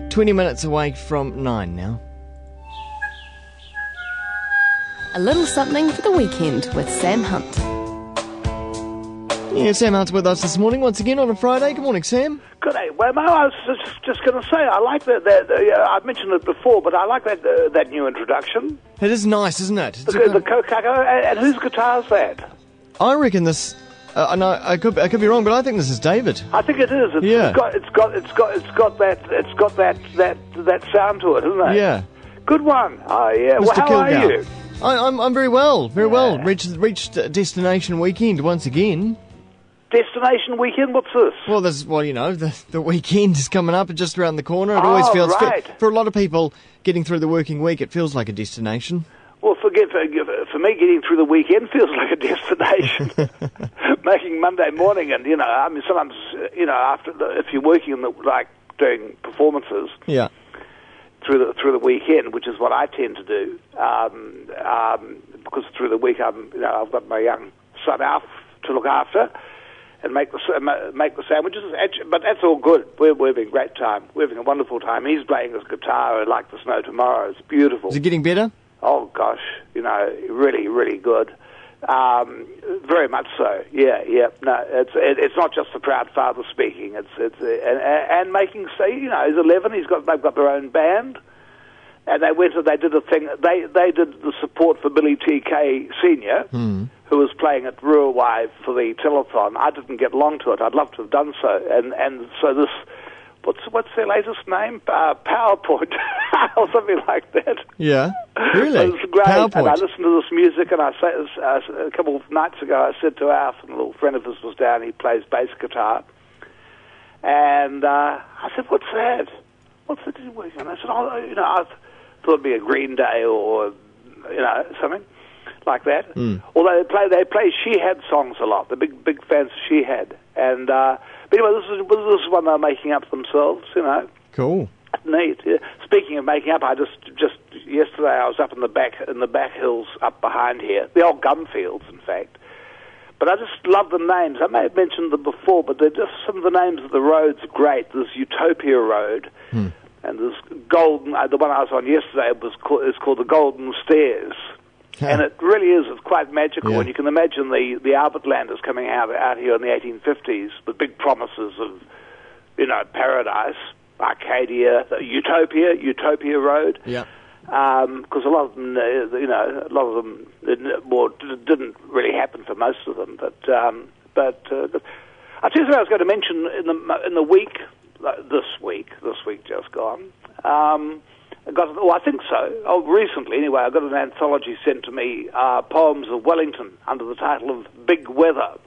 20 minutes away from 9 now. A little something for the weekend with Sam Hunt. Yeah, Sam Hunt's with us this morning once again on a Friday. Good morning, Sam. Good day. Well, Mo, I was just going to say, I like that I've mentioned it before, but I like that new introduction. It is nice, isn't it? The Coco, and whose guitar is that? I reckon this. No, I could be wrong, but I think this is David. I think it is. Yeah. It's got that sound to it, isn't it? Yeah. Good one. Oh yeah. Mr. Well, how Kilgour. are you? I'm very well, well. Reached destination weekend once again. Destination weekend? What's this? Well, the weekend is coming up just around the corner. It always feels right. for a lot of people getting through the working week. It feels like a destination. Well, for me, getting through the weekend feels like a destination. Making Monday morning, and sometimes after if you're working doing performances, yeah, through the weekend, which is what I tend to do, because through the week I've got my young son Alf to look after and make the sandwiches. But that's all good. We're having a great time. We're having a wonderful time. He's playing his guitar like the snow tomorrow. It's beautiful. Is it getting better? Oh gosh, really, really good. Very much so. Yeah. No, it's not just the proud father speaking. And making. He's 11. They've got their own band, and they did a thing. They did the support for Billy T.K. Senior, who was playing at Ruawai for the telethon. I didn't get along to it. I'd love to have done so. And so this. What's their latest name? PowerPoint or something like that. Yeah, really? It was great. PowerPoint. And I listened to this music, and I a couple of nights ago I said to Alf, and a little friend of his was down, he plays bass guitar, and I said, what's that? What's that you're working on? I said, I thought it'd be a Green Day or, something like that. Although they play She Had songs a lot. They're big fans of She Had. And... But anyway, this is one they're making up themselves, Cool. Neat. Yeah. Speaking of making up, I just yesterday I was up in the back hills up behind here, the old gum fields, in fact. But I just love the names. I may have mentioned them before, but they're just some of the names of the roads are great. There's Utopia Road, and there's Golden. The one I was on yesterday is called the Golden Stairs. And it really is. It's quite magical. Yeah. And you can imagine the Albertlanders coming out here in the 1850s with big promises of, paradise, Arcadia, Utopia Road. Yeah. Because a lot of them, didn't really happen for most of them. But I'll tell you something I was going to mention in the week, this week just gone. I think so. Recently, anyway, I got an anthology sent to me, Poems of Wellington, under the title of Big Weather.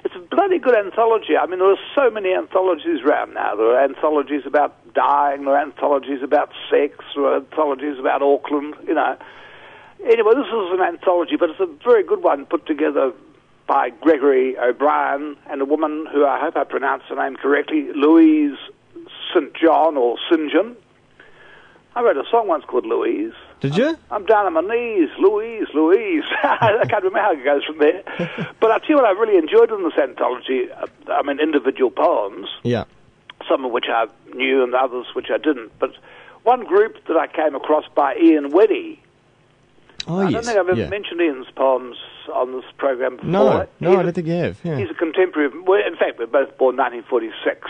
It's a bloody good anthology. I mean, there are so many anthologies around now. There are anthologies about dying, there are anthologies about sex, there are anthologies about Auckland, Anyway, this is an anthology, but it's a very good one put together by Gregory O'Brien and a woman who, I hope I pronounced her name correctly, Louise St. John or St. John. I wrote a song once called Louise. Did you? I'm down on my knees, Louise. I can't remember how it goes from there. But I'll tell you what I really enjoyed in this anthology, individual poems. Yeah. Some of which I knew and others which I didn't. But one group that I came across by Ian Weddy. Oh, I yes. don't think I've ever mentioned Ian's poems on this program before. No, I don't think you have. Yeah. He's a contemporary in fact, we're both born 1946.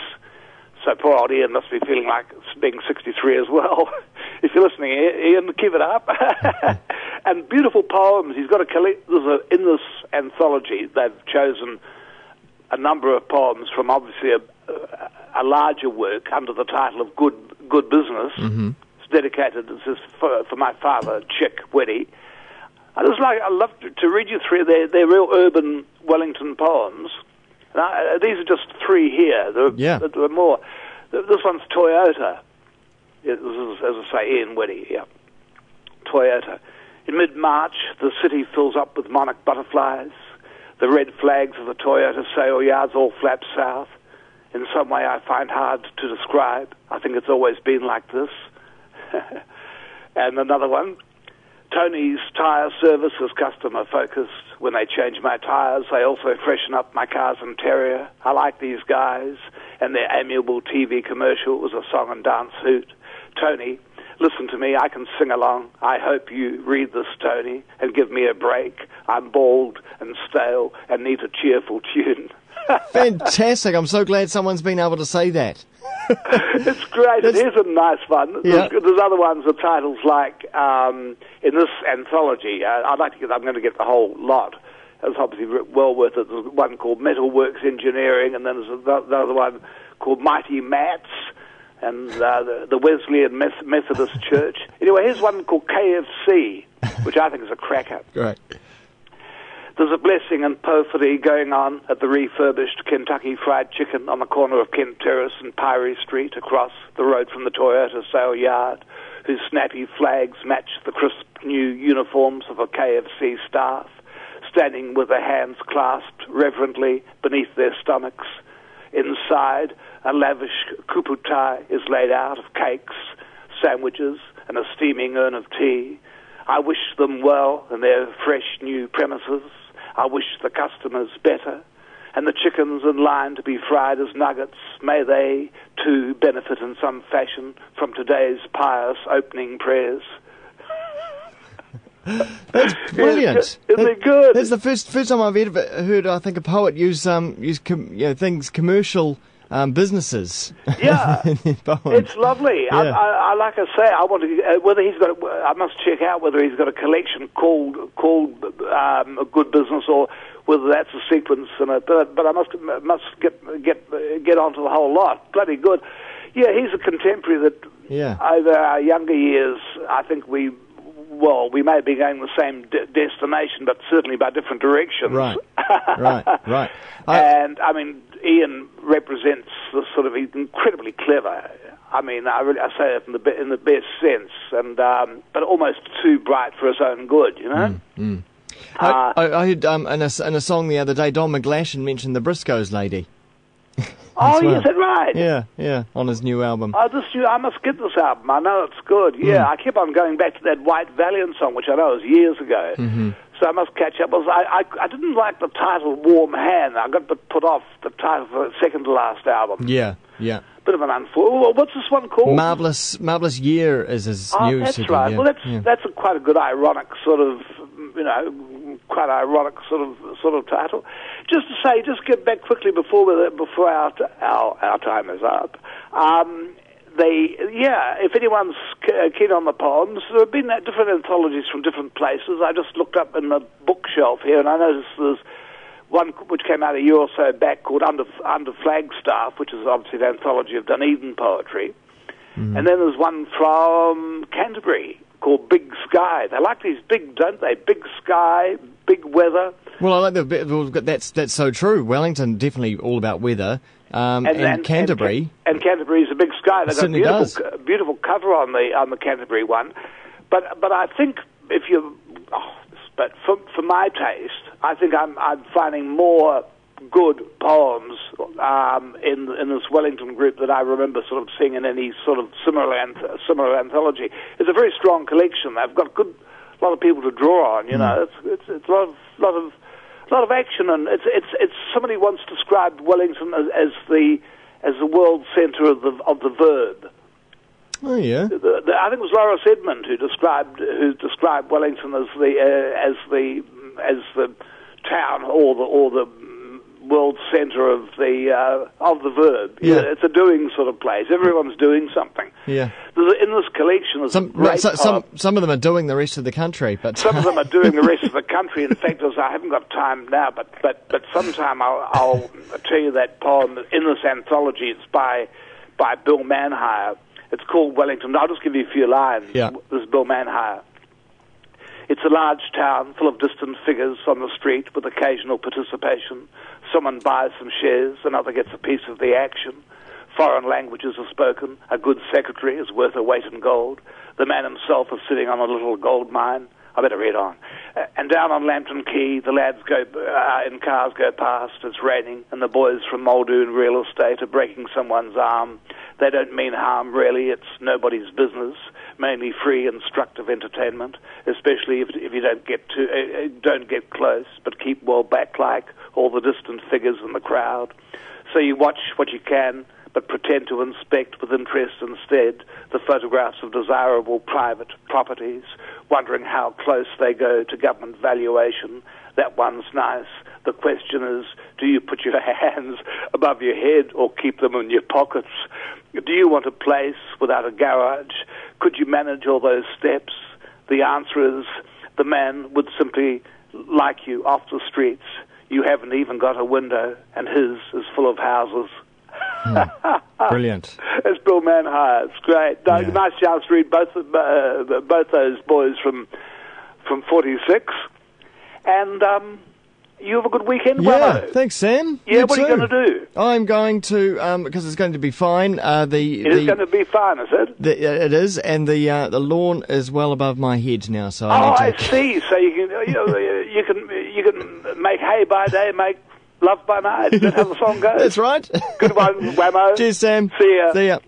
So poor old Ian must be feeling like being 63 as well. If you're listening, Ian, keep it up. And beautiful poems. He's got in this anthology, they've chosen a number of poems from obviously a larger work under the title of Good Business. Mm-hmm. It's dedicated, it says, for my father, Chick Weddy. I love to read you three. They're real urban Wellington poems. These are just three here. There are more. This one's Toyota. This is, as I say, Ian Weddy. Yeah, Toyota. In mid-March, the city fills up with monarch butterflies. The red flags of the Toyota sail yards all flap south. In some way I find hard to describe. I think it's always been like this. And another one. Tony's Tyre Service is customer-focused. When they change my tyres, they also freshen up my car's interior. I like these guys, and their amiable TV commercial was a song and dance hoot. Tony, listen to me, I can sing along. I hope you read this, Tony, and give me a break. I'm bald and stale and need a cheerful tune. Fantastic. I'm so glad someone's been able to say that. It's great. It is a nice one. Yeah. There's other ones with titles like, in this anthology, I'm going to get the whole lot. It's obviously well worth it. There's one called Metalworks Engineering, and then there's another one called Mighty Mats, and the Wesleyan Methodist Church. Anyway, here's one called KFC, which I think is a cracker. Great. There's a blessing and perfidy going on at the refurbished Kentucky Fried Chicken on the corner of Kent Terrace and Pyrie Street across the road from the Toyota sale yard, whose snappy flags match the crisp new uniforms of a KFC staff, standing with their hands clasped reverently beneath their stomachs. Inside, a lavish kuputai is laid out of cakes, sandwiches, and a steaming urn of tea. I wish them well in their fresh new premises. I wish the customers better. And the chickens in line to be fried as nuggets, may they, too, benefit in some fashion from today's pious opening prayers. That's brilliant. Isn't it good? That's the first time I've ever heard, I think, a poet use things, commercial businesses. Yeah, in their poems. It's lovely. Yeah. I like I say, I want to whether he's got. I must check out whether he's got a collection called A Good Business, or whether that's a sequence in it. But I must get onto the whole lot. Bloody good. Yeah, he's a contemporary that over our younger years, I think we may be going the same destination, but certainly by different directions. Right. And I mean, Ian represents the sort of incredibly clever. I mean, I say it in the best sense, and but almost too bright for his own good, you know. I heard in a song the other day, Don McGlashan mentioned the Briscoes lady. Oh, well. is that right? Yeah, on his new album. I must get this album. I know it's good. Yeah, I keep on going back to that White Valiant song, which I know was years ago. Mm-hmm. So I must catch up. I didn't like the title Warm Hand. I got to put off the title for the second to last album. Yeah. Bit of an unfortunate. What's this one called? Marvelous Year is his new that's CD. right. Yeah. Well, that's quite a good ironic sort of, quite ironic sort of title. Just to say, just get back quickly before our time is up. If anyone's keen on the poems, there have been different anthologies from different places. I just looked up in the bookshelf here, and I noticed there's one which came out a year or so back called Under Flagstaff, which is obviously an anthology of Dunedin poetry. Mm-hmm. And then there's one from Canterbury called Big Sky. They like these big, don't they? Big sky, big weather. Well, I like that's so true. Wellington, definitely all about weather. And Canterbury. And Canterbury's a big sky. They've got a beautiful cover on the Canterbury one. But I think but for my taste, I think I'm finding more good poems in this Wellington group that I remember sort of seeing in any sort of similar anthology. It's a very strong collection. They've got a lot of people to draw on. You know, it's a lot of action, and it's somebody once described Wellington as the world centre of the verb. Oh yeah. I think it was Laura Edmond who described Wellington as the town or the world centre of the verb. Yeah. It's a doing sort of place. Everyone's doing something. Yeah. In this collection, some of them are doing the rest of the country, but some of them are doing the rest of the country. In fact, I haven't got time now, but sometime I'll tell you that poem in this anthology. It's by Bill Manhire. It's called Wellington. I'll just give you a few lines. Yeah. This is Bill Manhire. It's a large town full of distant figures on the street with occasional participation. Someone buys some shares, another gets a piece of the action. Foreign languages are spoken. A good secretary is worth a weight in gold. The man himself is sitting on a little gold mine. I better read on. And down on Lambton Quay, the lads in cars go past. It's raining, and the boys from Muldoon Real Estate are breaking someone's arm. They don't mean harm, really. It's nobody's business. Mainly free, instructive entertainment, especially if you don't get close, but keep well back like all the distant figures in the crowd. So you watch what you can, but pretend to inspect with interest instead the photographs of desirable private properties, wondering how close they go to government valuation. That one's nice. The question is, do you put your hands above your head or keep them in your pockets? Do you want a place without a garage? Could you manage all those steps? The answer is, the man would simply like you off the streets. You haven't even got a window, and his is full of houses. Brilliant. It's Bill Manhire. It's great. Yeah. Nice chance to read both those boys from 46. And you have a good weekend, Yeah, Wammo. Thanks, Sam. Yeah, you what too. are you going to do? I'm going to, because it's going to be fine. It is going to be fine, is it? It is, and the lawn is well above my head now, so I see. So you can make hay by day, make love by night. That's how the song goes. That's right. Good one, Wammo. Cheers, Sam. See ya. See ya.